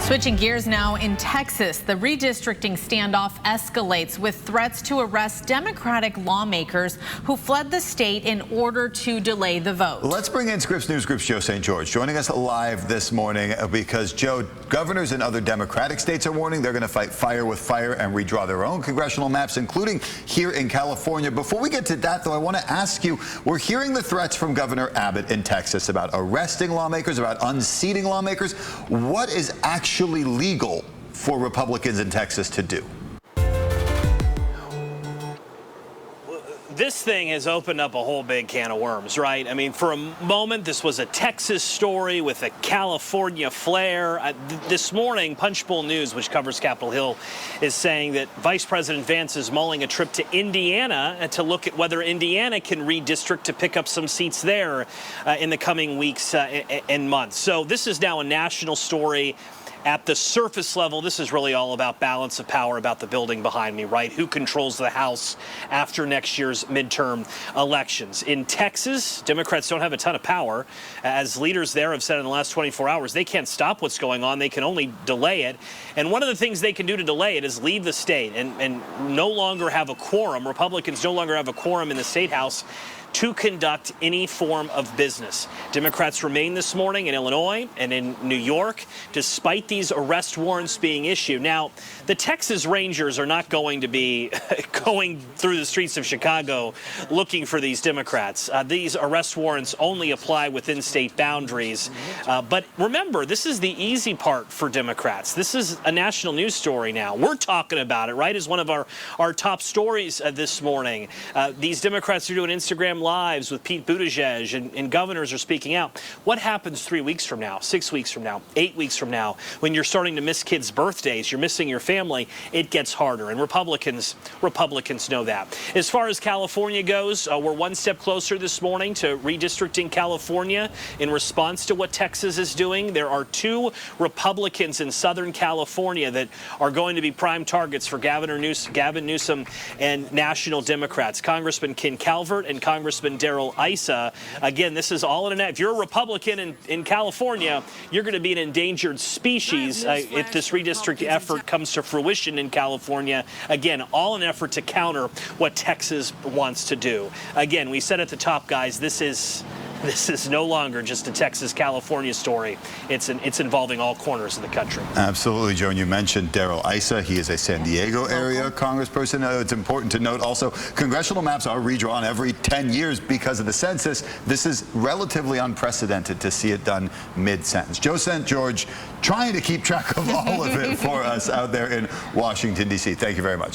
Switching gears now, in Texas, the redistricting standoff escalates with threats to arrest Democratic lawmakers who fled the state in order to delay the vote. Let's bring in Scripps News Group's Joe St. George joining us live this morning because, Joe, governors in other Democratic states are warning they're going to fight fire with fire and redraw their own congressional maps, including here in California. Before we get to that, though, I want to ask you, we're hearing the threats from Governor Abbott in Texas about arresting lawmakers, about unseating lawmakers. What is actually legal for Republicans in Texas to do? This thing has opened up a whole big can of worms, right? I mean, for a moment, this was a Texas story with a California flair. This morning, Punchbowl News, which covers Capitol Hill, is saying that Vice President Vance is mulling a trip to Indiana to look at whether Indiana can redistrict to pick up some seats there in the coming weeks and months. So this is now a national story. At the surface level, this is really all about balance of power, about the building behind me, right? Who controls the House after next year's midterm elections? In Texas, Democrats don't have a ton of power. As leaders there have said in the last 24 hours, they can't stop what's going on. They can only delay it. And one of the things they can do to delay it is leave the state and no longer have a quorum. Republicans no longer have a quorum in the state House to conduct any form of business. Democrats remain this morning in Illinois and in New York, despite these arrest warrants being issued. Now, the Texas Rangers are not going to be going through the streets of Chicago looking for these Democrats. These arrest warrants only apply within state boundaries. But remember, this is the easy part for Democrats. This is a national news story now. We're talking about it, right, as one of our top stories this morning. These Democrats are doing Instagram Lives with Pete Buttigieg, and governors are speaking out. What happens 3 weeks from now, 6 weeks from now, 8 weeks from now, when you're starting to miss kids' birthdays, you're missing your family? It gets harder, and Republicans know that. As far as California goes, we're one step closer this morning to redistricting California in response to what Texas is doing. There are 2 Republicans in Southern California that are going to be prime targets for Gavin Newsom and national Democrats, Congressman Ken Calvert and Congressman Darrell Issa. Again, this is all in if you're a Republican in California, you're going to be an endangered species if this redistricting effort comes to fruition in California. Again, all in an effort to counter what Texas wants to do. Again, we said at the top, guys, this is no longer just a Texas-California story. It's involving all corners of the country. Absolutely, Joe. And you mentioned Darrell Issa. He is a San Diego area congressperson. It's important to note also, congressional maps are redrawn every 10 years because of the census. This is relatively unprecedented to see it done mid-sentence. Joe St. George trying to keep track of all of it for us out there in Washington, D.C. Thank you very much.